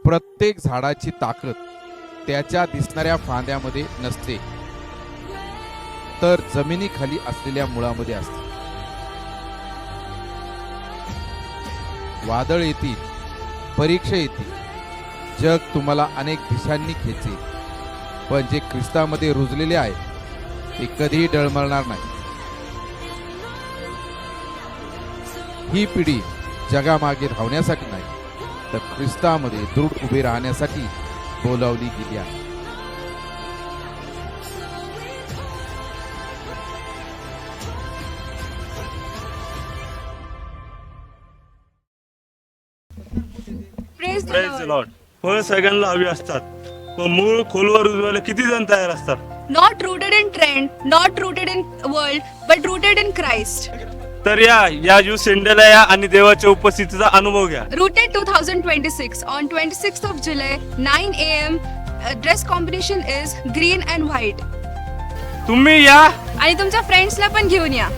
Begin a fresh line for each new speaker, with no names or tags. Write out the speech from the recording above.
प्रत्येक झाडाची ताकद त्याच्या दिसणाऱ्या फांद्यामध्ये नसते, तर जमिनीखाली असलेल्या मुळामध्ये असते. वादळ येतील, परीक्षा येतील, जग तुम्हाला अनेक दिशांनी खेचेल, पण जे ख्रिस्तामध्ये रुजलेले आहेत ते कधीही डळमळणार नाही. ही पिढी जगामागे धावण्यासाठी नाही, तर ख्रिस्तामध्ये दृढ उभे राहण्यासाठी बोलावली गेली आहे.
Praise
praise Lord. फळ सगळ्यांना हवी असतात, पण मूळ खोलवर रुजवायला किती जण तयार असतात?
Not rooted in trend, not rooted in world, but rooted in Christ.
तर या यू सेंडेला या आणि देवाच्या उपस्थितीचा अनुभव घ्या.
Rooted 2026 on 26th of July 9 a.m. Dress combination is green and white.
तुम्ही या
आणि तुमच्या फ्रेंड्सला पण घेऊन या.